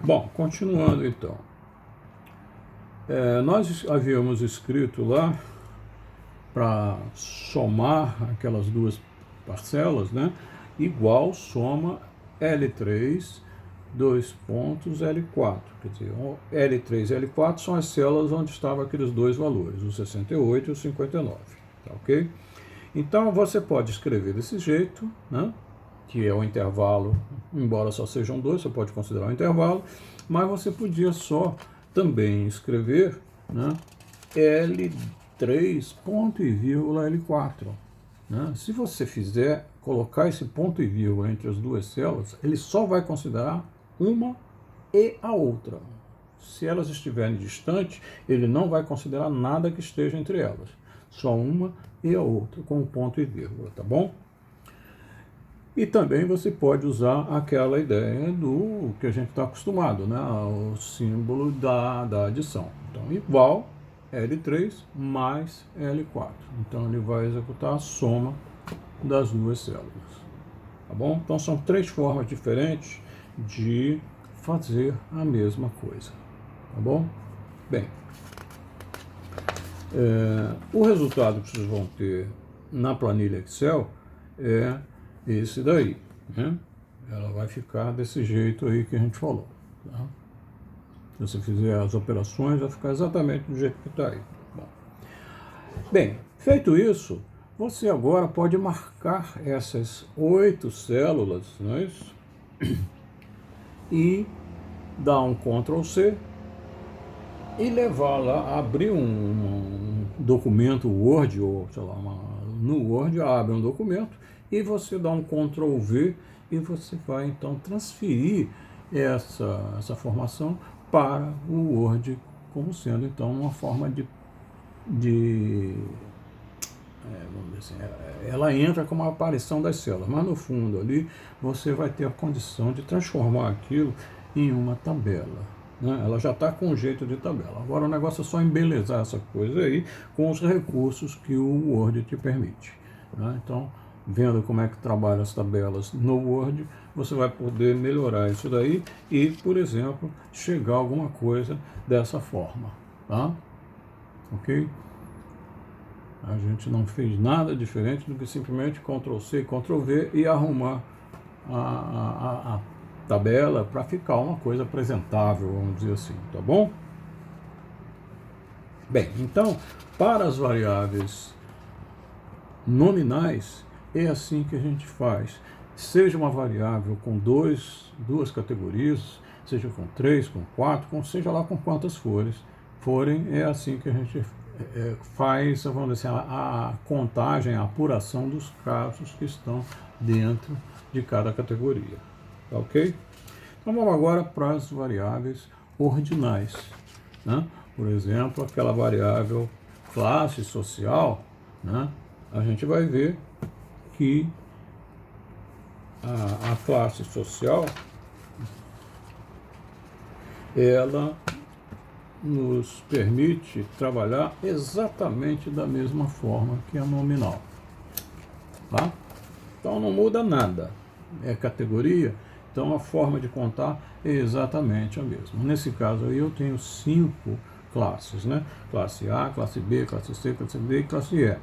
Bom, continuando então. Nós havíamos escrito lá para somar aquelas duas parcelas, né? Igual soma L3, dois pontos L4. Quer dizer, L3 e L4 são as células onde estavam aqueles dois valores, o 68 e o 59. Tá ok? Então você pode escrever desse jeito, né? Que é o intervalo, embora só sejam dois, você pode considerar um intervalo, mas você podia só também escrever, né, L3 ponto e vírgula L4. Né? Se você fizer, colocar esse ponto e vírgula entre as duas células, ele só vai considerar uma e a outra. Se elas estiverem distantes, ele não vai considerar nada que esteja entre elas. Só uma e a outra, com ponto e vírgula, tá bom? E também você pode usar aquela ideia do que a gente está acostumado, né? O símbolo da adição. Então, igual L3 mais L4. Então, ele vai executar a soma das duas células. Tá bom? Então, são três formas diferentes de fazer a mesma coisa. Tá bom? Bem, o resultado que vocês vão ter na planilha Excel é esse daí, né? Ela vai ficar desse jeito aí que a gente falou, tá? Se você fizer as operações, vai ficar exatamente do jeito que está aí. Bom. Bem, feito isso, você agora pode marcar essas 8 células, não é isso? E dar um Ctrl C e levar lá, abrir um documento Word, ou sei lá, no Word abre um documento e você dá um Ctrl V e você vai então transferir essa formação para o Word como sendo então uma forma vamos dizer assim, ela entra como a aparição das células, mas no fundo ali você vai ter a condição de transformar aquilo em uma tabela. Né? Ela já está com um jeito de tabela. Agora o negócio é só embelezar essa coisa aí com os recursos que o Word te permite. Né? Então, vendo como é que trabalha as tabelas no Word, você vai poder melhorar isso daí e, por exemplo, chegar a alguma coisa dessa forma. Tá? Ok? A gente não fez nada diferente do que simplesmente Ctrl C, Ctrl V e arrumar a tabela para ficar uma coisa apresentável, vamos dizer assim, tá bom? Bem, então, para as variáveis nominais, é assim que a gente faz. Seja uma variável com duas categorias, seja com 3, com 4, seja lá com quantas forem, é assim que a gente faz, vamos dizer, a contagem, a apuração dos casos que estão dentro de cada categoria. Tá ok? Então vamos agora para as variáveis ordinais. Né? Por exemplo, aquela variável classe social, né? A gente vai ver que a classe social, ela nos permite trabalhar exatamente da mesma forma que a nominal. Tá? Então não muda nada. É categoria, então a forma de contar é exatamente a mesma. Nesse caso aí eu tenho 5 classes, né? Classe A, classe B, classe C, classe D e classe E.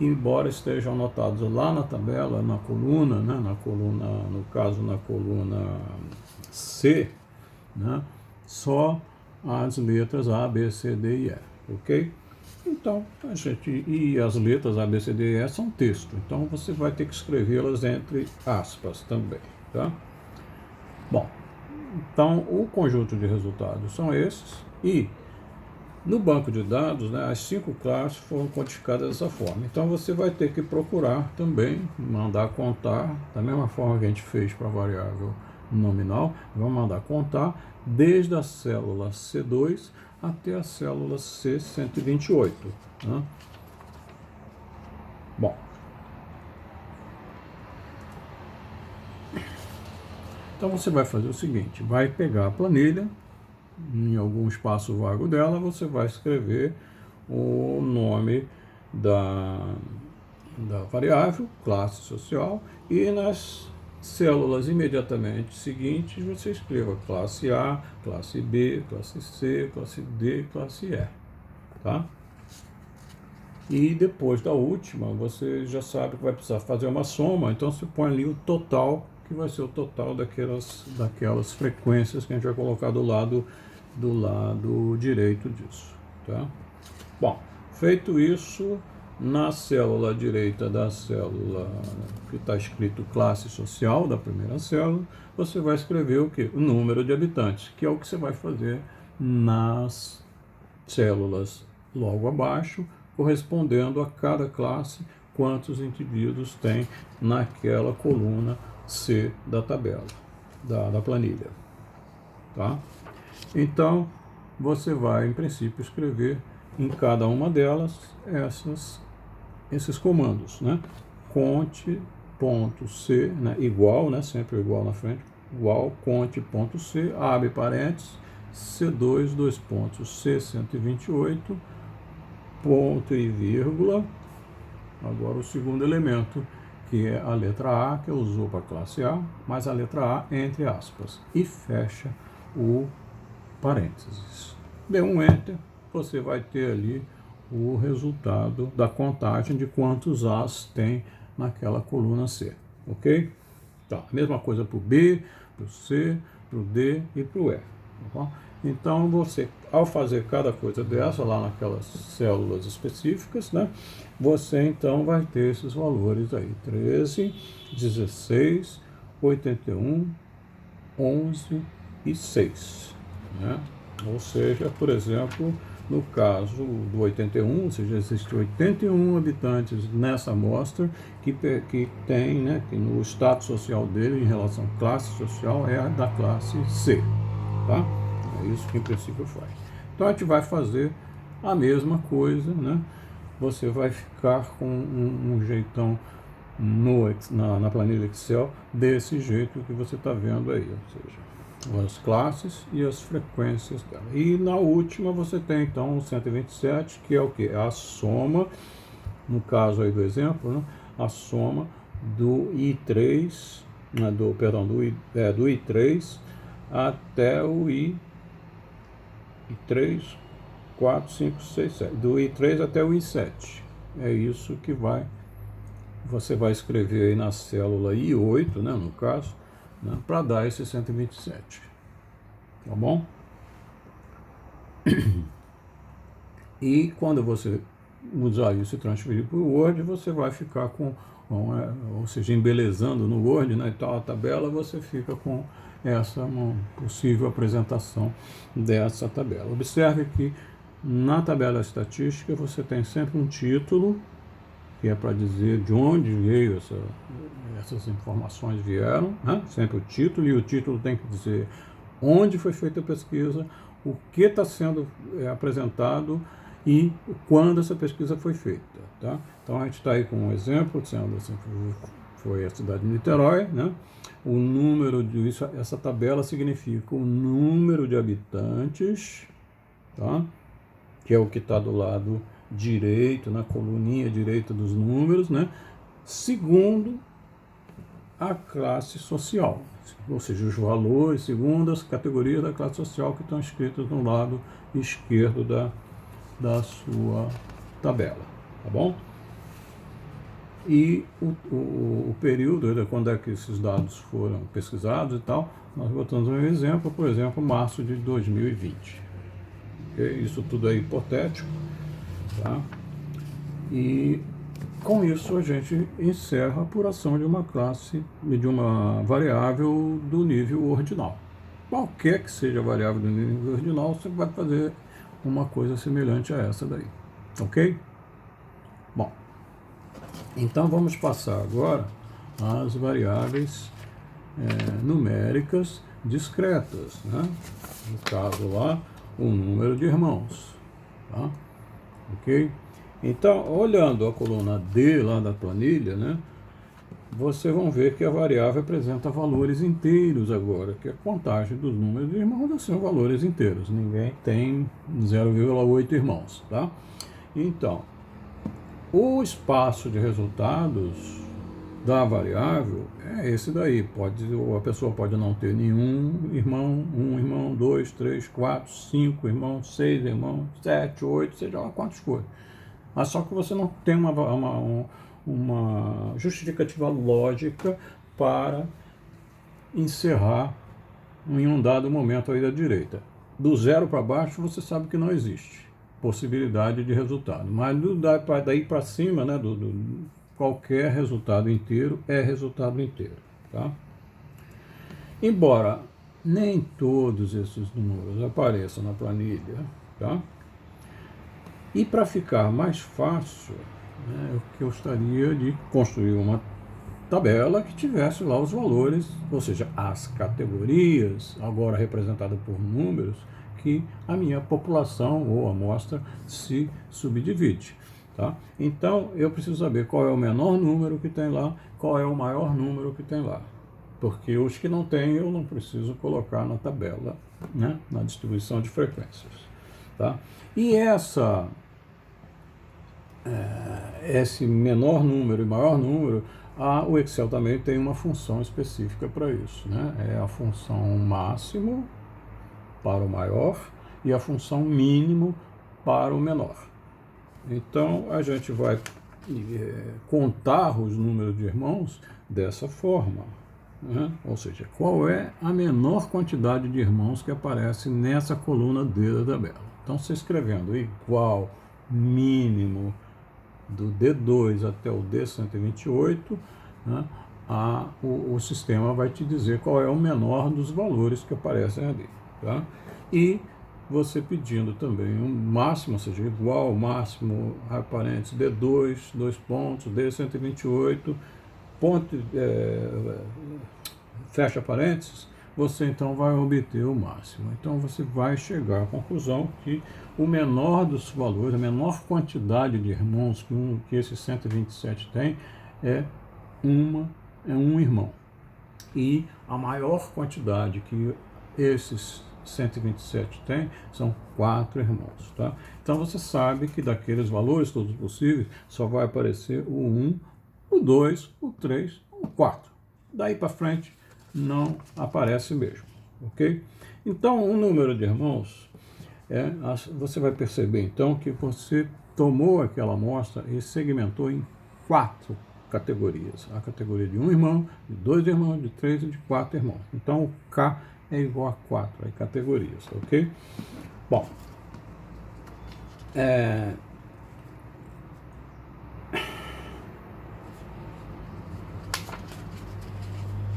Embora estejam anotados lá na tabela, na coluna, né? No caso na coluna C, né? Só as letras A, B, C, D e E, ok? Então, e as letras A, B, C, D e E são texto, então você vai ter que escrevê-las entre aspas também, tá? Bom, então o conjunto de resultados são esses, e no banco de dados, né, as 5 classes foram codificadas dessa forma. Então você vai ter que procurar também, mandar contar, da mesma forma que a gente fez para a variável nominal, vamos mandar contar desde a célula C2 até a célula C128. Né? Bom, então você vai fazer o seguinte, vai pegar a planilha, em algum espaço vago dela, você vai escrever o nome da variável, classe social, e nas células imediatamente seguintes, você escreva classe A, classe B, classe C, classe D, classe E, tá? E depois da última, você já sabe que vai precisar fazer uma soma, então você põe ali o total, que vai ser o total daquelas frequências que a gente vai colocar do lado direito disso, tá? Bom, feito isso, na célula direita da célula que está escrito classe social, da primeira célula, você vai escrever o quê? O número de habitantes, que é o que você vai fazer nas células logo abaixo, correspondendo a cada classe, quantos indivíduos tem naquela coluna C da tabela, da planilha. Tá? Então, você vai, em princípio, escrever em cada uma delas esses comandos, né? Conte.c, né? Igual, né? Sempre igual na frente, igual, conte.c, abre parênteses, C2, dois pontos, C128, ponto e vírgula. Agora o segundo elemento, que é a letra A, que eu uso para a classe A, mais a letra A entre aspas, e fecha o parênteses. Dê um Enter, você vai ter ali o resultado da contagem de quantos As tem naquela coluna C, ok? Tá, a mesma coisa para o B, para o C, para o D e para o E. Tá bom? Então, você, ao fazer cada coisa dessa lá naquelas células específicas, né, você então vai ter esses valores aí, 13, 16, 81, 11 e 6. Né? Ou seja, por exemplo, no caso do 81, ou seja, existem 81 habitantes nessa amostra que tem, né, que no status social dele em relação à classe social é a da classe C. Tá? É isso que em princípio faz. Então a gente vai fazer a mesma coisa, né? Você vai ficar com um jeitão na planilha Excel desse jeito que você está vendo aí, ou seja, as classes e as frequências dela. E na última você tem então o 127, que é o que? É a soma, no caso aí do exemplo, né? A soma do I3, né? do I3 até o I3, 4, 5, 6, 7. Do I3 até o I7. É isso que você vai escrever aí na célula I8, né, no caso, né, para dar esse 127. Tá bom? E quando você usar isso e transferir para o Word, você vai ficar ou seja, embelezando no Word, né, e tal, a tabela, você fica com essa possível apresentação dessa tabela. Observe que na tabela estatística você tem sempre um título, que é para dizer de onde veio essas informações vieram, né? Sempre o título, e o título tem que dizer onde foi feita a pesquisa, o que está sendo apresentado e quando essa pesquisa foi feita. Tá? Então a gente está aí com um exemplo, sendo assim, foi a cidade de Niterói, né? O número de essa tabela significa o número de habitantes, tá? Que é o que está do lado direito, na coluninha direita dos números, né? Segundo a classe social, ou seja, os valores segundo as categorias da classe social que estão escritas no lado esquerdo da sua tabela, tá bom? E o período, quando é que esses dados foram pesquisados e tal, nós botamos um exemplo, por exemplo, março de 2020. Okay? Isso tudo é hipotético, tá? E com isso a gente encerra a apuração de uma classe, de uma variável do nível ordinal. Qualquer que seja a variável do nível ordinal, você vai fazer uma coisa semelhante a essa daí, ok? Bom, então vamos passar agora às variáveis numéricas discretas, né? No caso lá, o número de irmãos, tá? Ok? Então, olhando a coluna D lá da planilha, né? Vocês vão ver que a variável apresenta valores inteiros agora, que a contagem dos números de irmãos são valores inteiros. Ninguém tem 0,8 irmãos, tá? Então, o espaço de resultados da variável é esse daí. A pessoa pode não ter nenhum irmão, um irmão, 2, 3, 4, 5 irmãos, 6 irmãos, 7, 8, seja lá quantos for. Mas só que você não tem uma justificativa lógica para encerrar em um dado momento aí da direita. Do zero para baixo você sabe que não existe possibilidade de resultado. Mas daí para cima, né, qualquer resultado inteiro é resultado inteiro. Tá? Embora nem todos esses números apareçam na planilha, tá? E para ficar mais fácil, né, eu gostaria de construir uma tabela que tivesse lá os valores, ou seja, as categorias, agora representadas por números, que a minha população ou amostra se subdivide. Tá? Então, eu preciso saber qual é o menor número que tem lá, qual é o maior número que tem lá. Porque os que não tem, eu não preciso colocar na tabela, né, na distribuição de frequências. Tá? E esse menor número e maior número, o Excel também tem uma função específica para isso, né? É a função máximo para o maior e a função mínimo para o menor. Então, a gente vai contar os números de irmãos dessa forma, né? Ou seja, qual é a menor quantidade de irmãos que aparece nessa coluna D da tabela. Então, você escrevendo igual mínimo do D2 até o D128, né, o sistema vai te dizer qual é o menor dos valores que aparecem ali. Tá? E você pedindo também um máximo, ou seja, igual ao máximo, parênteses, D2, 2 pontos, D128, ponto, fecha parênteses, você então vai obter o máximo. Então você vai chegar à conclusão que o menor dos valores, a menor quantidade de irmãos que esse 127 tem é um irmão. E a maior quantidade que esses 127 tem são 4 irmãos. Tá? Então você sabe que daqueles valores todos possíveis só vai aparecer o 1, o 2, o 3, o 4. Daí para frente não aparece mesmo, ok? Então, o número de irmãos, você vai perceber então que você tomou aquela amostra e segmentou em 4 categorias. A categoria de um irmão, de 2 irmãos, de 3 e de 4 irmãos. Então, o K é igual a 4 aí, categorias, ok? Bom,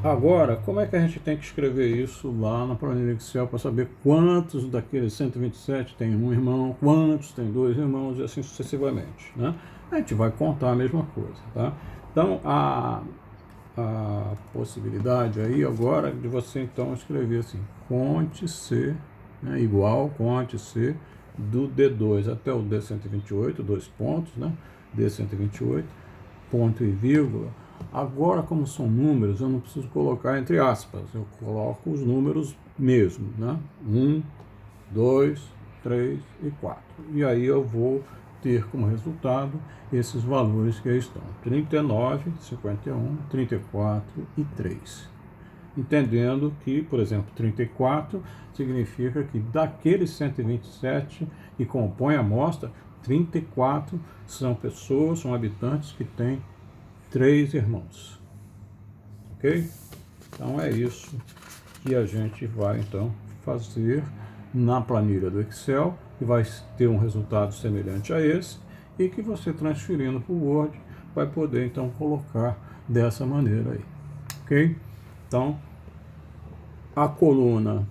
agora, como é que a gente tem que escrever isso lá na planilha Excel para saber quantos daqueles 127 tem um irmão, quantos tem 2 irmãos e assim sucessivamente, né? A gente vai contar a mesma coisa, tá? Então, a possibilidade aí agora de você então escrever assim, conte C, né, igual conte C do D2 até o D128, 2 pontos, né? D128, ponto e vírgula. Agora, como são números, eu não preciso colocar entre aspas, eu coloco os números mesmo, né? 1, 2, 3 e 4. E aí eu vou ter como resultado esses valores que aí estão: 39, 51, 34 e 3. Entendendo que, por exemplo, 34 significa que daqueles 127 que compõem a amostra, 34 são pessoas, são habitantes que têm 3 irmãos. Ok? Então é isso que a gente vai então fazer na planilha do Excel, que vai ter um resultado semelhante a esse e que você transferindo para o Word vai poder então colocar dessa maneira aí. Ok? Então a coluna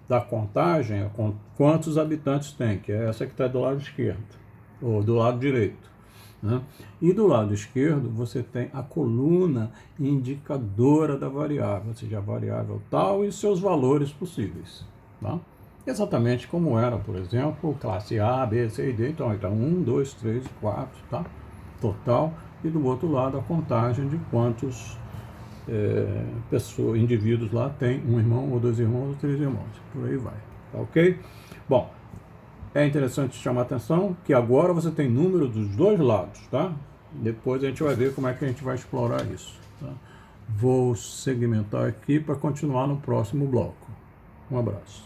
da contagem é quantos habitantes tem, que é essa que está do lado esquerdo ou do lado direito. Né? E do lado esquerdo você tem a coluna indicadora da variável, ou seja, a variável tal e seus valores possíveis. Tá? Exatamente como era, por exemplo, classe A, B, C e D. Então, 1, 2, 3, 4, tá? Total. E do outro lado a contagem de quantos indivíduos lá tem um irmão, ou 2 irmãos, ou 3 irmãos. Por aí vai. Tá ok? Bom, é interessante chamar a atenção que agora você tem número dos dois lados, tá? Depois a gente vai ver como é que a gente vai explorar isso. Tá? Vou segmentar aqui para continuar no próximo bloco. Um abraço.